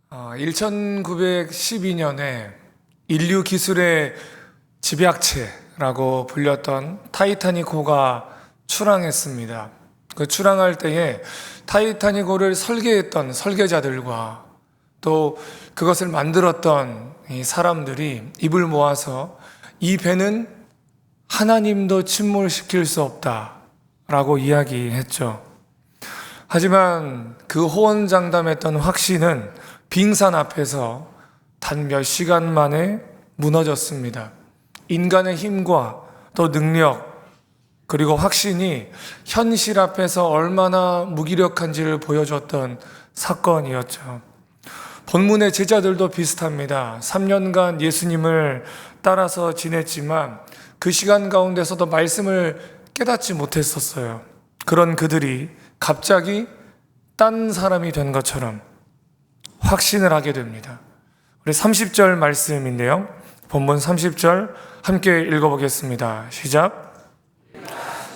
1912년에 인류 기술의 집약체라고 불렸던 타이타닉호가 출항했습니다. 그 출항할 때에 타이타닉호를 설계했던 설계자들과 또 그것을 만들었던 이 사람들이 입을 모아서 이 배는 하나님도 침몰시킬 수 없다라고 이야기했죠. 하지만 그 호언장담했던 확신은 빙산 앞에서 단 몇 시간 만에 무너졌습니다. 인간의 힘과 또 능력 그리고 확신이 현실 앞에서 얼마나 무기력한지를 보여줬던 사건이었죠. 본문의 제자들도 비슷합니다. 3년간 예수님을 따라서 지냈지만 그 시간 가운데서도 말씀을 깨닫지 못했었어요. 그런 그들이 갑자기 딴 사람이 된 것처럼 확신을 하게 됩니다. 우리 30절 말씀인데요. 본문 30절 함께 읽어보겠습니다. 시작.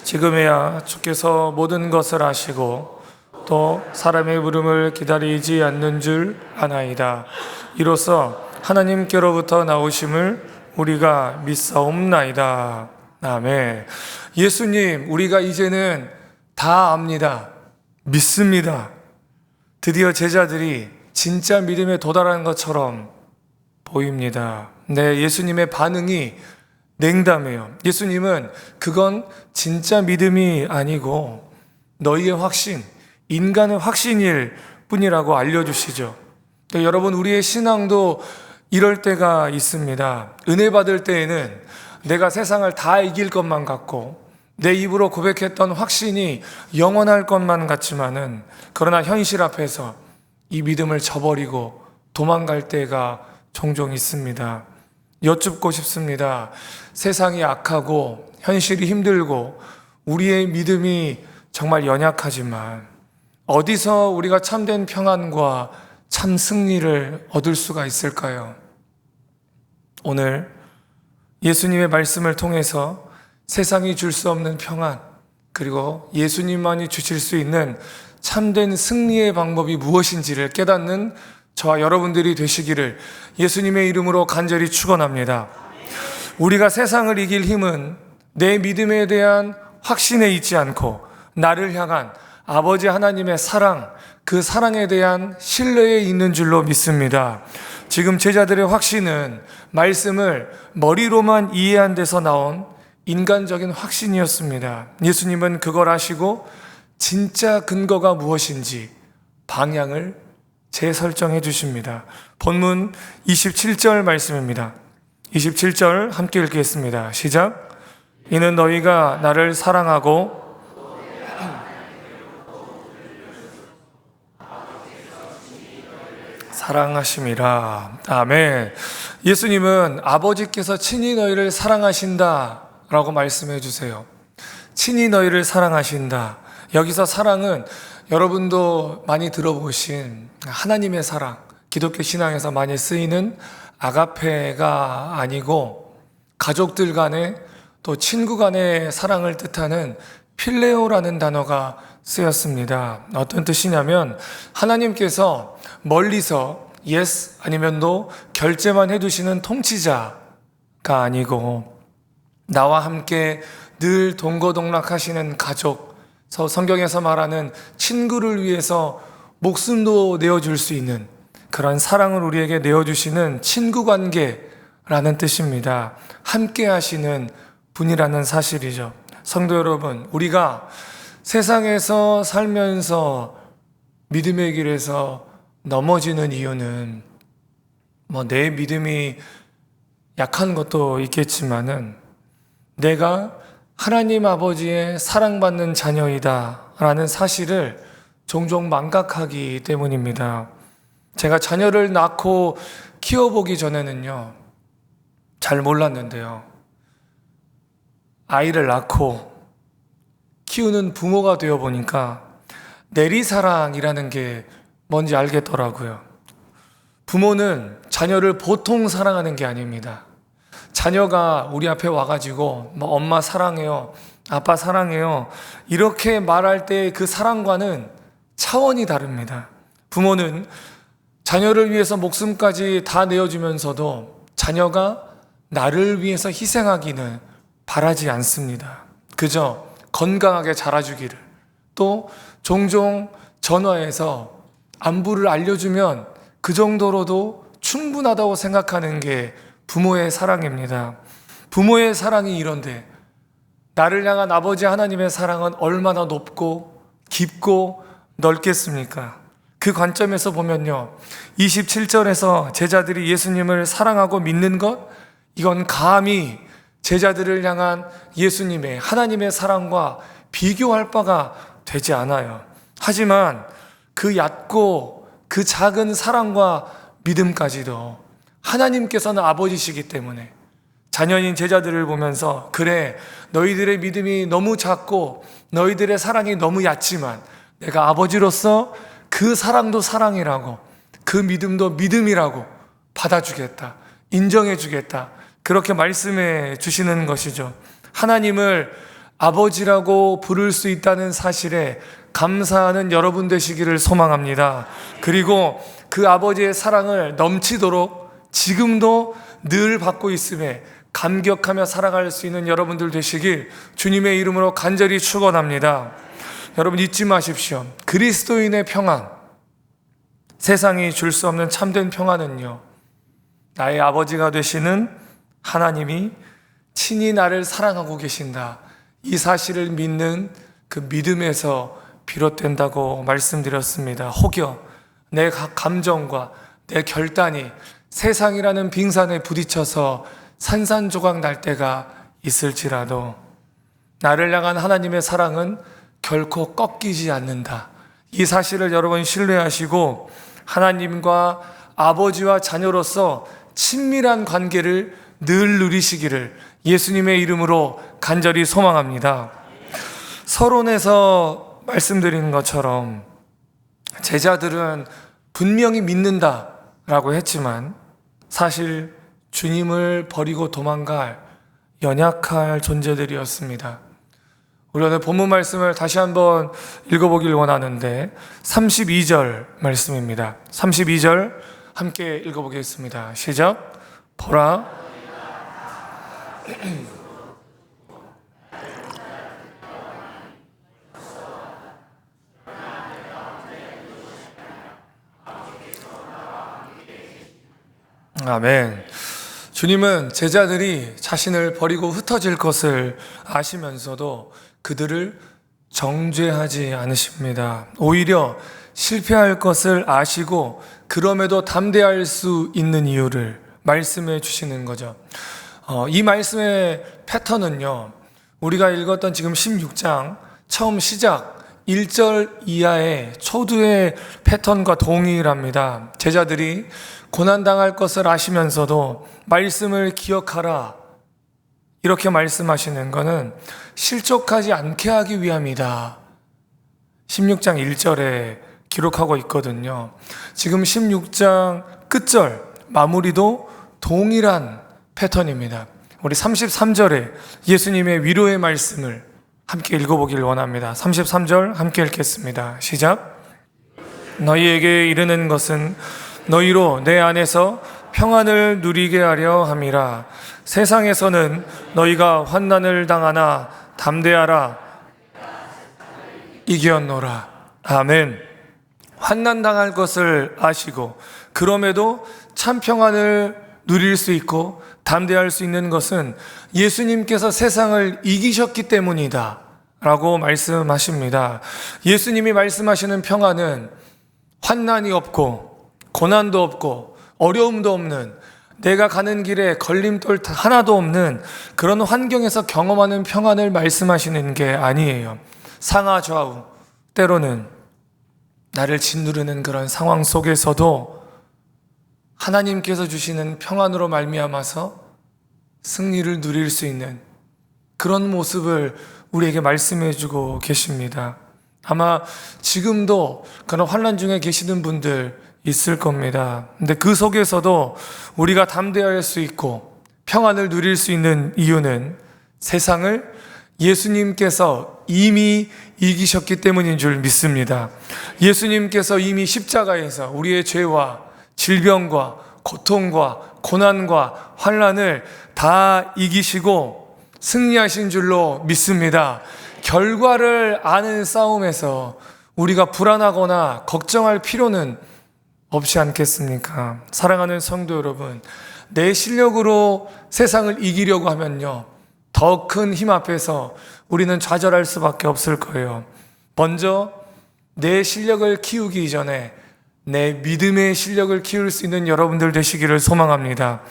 지금에야 주께서 모든 것을 아시고 또 사람의 부름을 기다리지 않는 줄 아나이다. 이로써 하나님께로부터 나오심을 우리가 믿사옵나이다. 아멘. 예수님, 우리가 이제는 다 압니다. 믿습니다. 드디어 제자들이 진짜 믿음에 도달하는 것처럼 보입니다. 네, 예수님의 반응이 냉담해요. 예수님은 그건 진짜 믿음이 아니고 너희의 확신, 인간의 확신일 뿐이라고 알려주시죠. 네, 여러분, 우리의 신앙도 이럴 때가 있습니다. 은혜 받을 때에는 내가 세상을 다 이길 것만 같고 내 입으로 고백했던 확신이 영원할 것만 같지만은 그러나 현실 앞에서 이 믿음을 저버리고 도망갈 때가 종종 있습니다. 여쭙고 싶습니다. 세상이 악하고 현실이 힘들고 우리의 믿음이 정말 연약하지만 어디서 우리가 참된 평안과 참 승리를 얻을 수가 있을까요? 오늘 예수님의 말씀을 통해서 세상이 줄 수 없는 평안, 그리고 예수님만이 주실 수 있는 참된 승리의 방법이 무엇인지를 깨닫는 저와 여러분들이 되시기를 예수님의 이름으로 간절히 축원합니다. 우리가 세상을 이길 힘은 내 믿음에 대한 확신에 있지 않고 나를 향한 아버지 하나님의 사랑, 그 사랑에 대한 신뢰에 있는 줄로 믿습니다. 지금 제자들의 확신은 말씀을 머리로만 이해한 데서 나온 인간적인 확신이었습니다. 예수님은 그걸 아시고 진짜 근거가 무엇인지 방향을 재설정해 주십니다. 본문 27절 말씀입니다. 27절 함께 읽겠습니다. 시작. 이는 너희가 나를 사랑하고 사랑하심이라. 아멘. 예수님은 아버지께서 친히 너희를 사랑하신다 라고 말씀해 주세요. 친히 너희를 사랑하신다. 여기서 사랑은 여러분도 많이 들어보신 하나님의 사랑, 기독교 신앙에서 많이 쓰이는 아가페가 아니고 가족들 간의 또 친구 간의 사랑을 뜻하는 필레오라는 단어가 쓰였습니다. 어떤 뜻이냐면 하나님께서 멀리서 yes 아니면 no 결제만 해두시는 통치자가 아니고 나와 함께 늘 동거동락하시는 가족, 성경에서 말하는 친구를 위해서 목숨도 내어줄 수 있는 그런 사랑을 우리에게 내어주시는 친구관계라는 뜻입니다. 함께 하시는 분이라는 사실이죠. 성도 여러분, 우리가 세상에서 살면서 믿음의 길에서 넘어지는 이유는 내 믿음이 약한 것도 있겠지만은 내가 하나님 아버지의 사랑받는 자녀이다 라는 사실을 종종 망각하기 때문입니다. 제가 자녀를 낳고 키워보기 전에는요, 잘 몰랐는데요. 아이를 낳고 키우는 부모가 되어 보니까 내리사랑이라는 게 뭔지 알겠더라고요. 부모는 자녀를 보통 사랑하는 게 아닙니다. 자녀가 우리 앞에 와가지고 엄마 사랑해요, 아빠 사랑해요 이렇게 말할 때 그 사랑과는 차원이 다릅니다. 부모는 자녀를 위해서 목숨까지 다 내어주면서도 자녀가 나를 위해서 희생하기는 바라지 않습니다. 그저 건강하게 자라주기를, 또 종종 전화해서 안부를 알려주면 그 정도로도 충분하다고 생각하는 게 부모의 사랑입니다. 부모의 사랑이 이런데 나를 향한 아버지 하나님의 사랑은 얼마나 높고 깊고 넓겠습니까? 그 관점에서 보면요, 27절에서 제자들이 예수님을 사랑하고 믿는 것, 이건 감히 제자들을 향한 예수님의, 하나님의 사랑과 비교할 바가 되지 않아요. 하지만 그 얕고 그 작은 사랑과 믿음까지도 하나님께서는 아버지시기 때문에 자녀인 제자들을 보면서, 그래, 너희들의 믿음이 너무 작고 너희들의 사랑이 너무 얕지만 내가 아버지로서 그 사랑도 사랑이라고, 그 믿음도 믿음이라고 받아주겠다, 인정해주겠다, 그렇게 말씀해 주시는 것이죠. 하나님을 아버지라고 부를 수 있다는 사실에 감사하는 여러분 되시기를 소망합니다. 그리고 그 아버지의 사랑을 넘치도록 지금도 늘 받고 있음에 감격하며 살아갈 수 있는 여러분들 되시길 주님의 이름으로 간절히 축원합니다. 여러분 잊지 마십시오. 그리스도인의 평안, 세상이 줄 수 없는 참된 평안은요, 나의 아버지가 되시는 하나님이 친히 나를 사랑하고 계신다, 이 사실을 믿는 그 믿음에서 비롯된다고 말씀드렸습니다. 혹여 내 감정과 내 결단이 세상이라는 빙산에 부딪혀서 산산조각 날 때가 있을지라도 나를 향한 하나님의 사랑은 결코 꺾이지 않는다, 이 사실을 여러분 신뢰하시고 하나님과 아버지와 자녀로서 친밀한 관계를 늘 누리시기를 예수님의 이름으로 간절히 소망합니다. 서론에서 말씀드린 것처럼 제자들은 분명히 믿는다라고 했지만 사실 주님을 버리고 도망갈 연약할 존재들이었습니다. 우리 오늘 본문 말씀을 다시 한번 읽어보길 원하는데 32절 말씀입니다. 32절 함께 읽어보겠습니다. 시작. 보라, 아멘. 주님은 제자들이 자신을 버리고 흩어질 것을 아시면서도 그들을 정죄하지 않으십니다. 오히려 실패할 것을 아시고 그럼에도 담대할 수 있는 이유를 말씀해 주시는 거죠. 이 말씀의 패턴은요, 우리가 읽었던 지금 16장 처음 시작 1절 이하의 초두의 패턴과 동일합니다. 제자들이 고난당할 것을 아시면서도 말씀을 기억하라, 이렇게 말씀하시는 것은 실족하지 않게 하기 위함이다. 16장 1절에 기록하고 있거든요. 지금 16장 끝절 마무리도 동일한 패턴입니다. 우리 33절에 예수님의 위로의 말씀을 함께 읽어보길 원합니다. 33절 함께 읽겠습니다. 시작. 너희에게 이르는 것은 너희로 내 안에서 평안을 누리게 하려 함이라. 세상에서는 너희가 환난을 당하나 담대하라, 이겼노라. 아멘. 환난 당할 것을 아시고 그럼에도 참 평안을 누릴 수 있고 담대할 수 있는 것은 예수님께서 세상을 이기셨기 때문이다 라고 말씀하십니다. 예수님이 말씀하시는 평안은 환난이 없고 고난도 없고 어려움도 없는, 내가 가는 길에 걸림돌 하나도 없는 그런 환경에서 경험하는 평안을 말씀하시는 게 아니에요. 상하 좌우, 때로는 나를 짓누르는 그런 상황 속에서도 하나님께서 주시는 평안으로 말미암아서 승리를 누릴 수 있는 그런 모습을 우리에게 말씀해 주고 계십니다. 아마 지금도 그런 환난 중에 계시는 분들 있을 겁니다. 근데 그 속에서도 우리가 담대할 수 있고 평안을 누릴 수 있는 이유는 세상을 예수님께서 이미 이기셨기 때문인 줄 믿습니다. 예수님께서 이미 십자가에서 우리의 죄와 질병과 고통과 고난과 환난을 다 이기시고 승리하신 줄로 믿습니다. 결과를 아는 싸움에서 우리가 불안하거나 걱정할 필요는 없지 않겠습니까? 사랑하는 성도 여러분, 내 실력으로 세상을 이기려고 하면요, 더 큰 힘 앞에서 우리는 좌절할 수밖에 없을 거예요. 먼저 내 실력을 키우기 이전에 내 믿음의 실력을 키울 수 있는 여러분들 되시기를 소망합니다.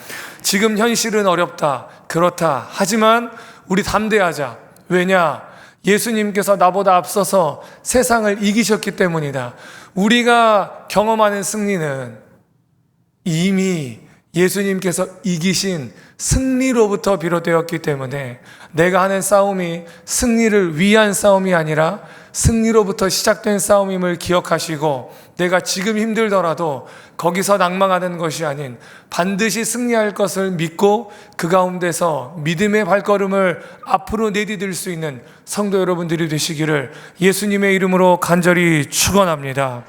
지금 현실은 어렵다, 그렇다. 하지만 우리 담대하자. 왜냐? 예수님께서 나보다 앞서서 세상을 이기셨기 때문이다. 우리가 경험하는 승리는 이미 예수님께서 이기신 승리로부터 비롯되었기 때문에 내가 하는 싸움이 승리를 위한 싸움이 아니라 승리로부터 시작된 싸움임을 기억하시고, 내가 지금 힘들더라도 거기서 낭망하는 것이 아닌 반드시 승리할 것을 믿고 그 가운데서 믿음의 발걸음을 앞으로 내디딜 수 있는 성도 여러분들이 되시기를 예수님의 이름으로 간절히 축원합니다.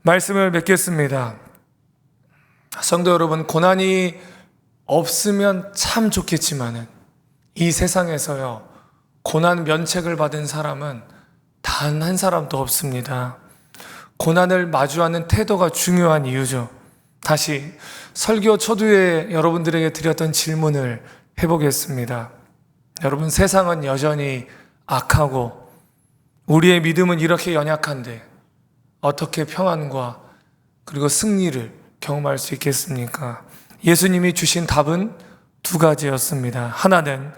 말씀을 맺겠습니다. 성도 여러분, 고난이 없으면 참 좋겠지만은 이 세상에서요, 고난 면책을 받은 사람은 단 한 사람도 없습니다. 고난을 마주하는 태도가 중요한 이유죠. 다시 설교 초두에 여러분들에게 드렸던 질문을 해보겠습니다. 여러분, 세상은 여전히 악하고 우리의 믿음은 이렇게 연약한데 어떻게 평안과 그리고 승리를 경험할 수 있겠습니까? 예수님이 주신 답은 두 가지였습니다. 하나는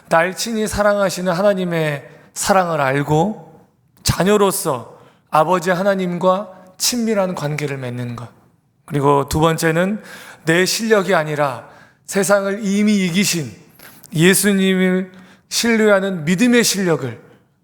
날 친히 사랑하시는 하나님의 사랑을 알고 자녀로서 아버지 하나님과 친밀한 관계를 맺는 것. 그리고 두 번째는 내 실력이 아니라 세상을 이미 이기신 예수님을 신뢰하는 믿음의 실력을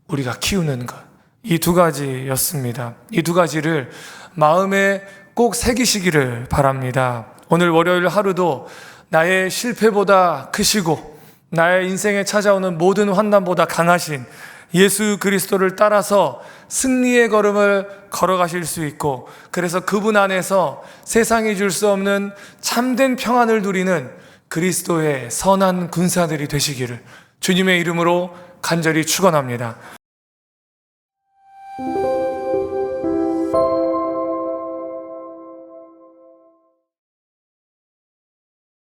우리가 키우는 것. 이 두 가지였습니다. 이 두 가지를 마음에 꼭 새기시기를 바랍니다. 오늘 월요일 하루도 나의 실패보다 크시고 나의 인생에 찾아오는 모든 환난보다 강하신 예수 그리스도를 따라서 승리의 걸음을 걸어가실 수 있고, 그래서 그분 안에서 세상이 줄 수 없는 참된 평안을 누리는 그리스도의 선한 군사들이 되시기를 주님의 이름으로 간절히 축원합니다.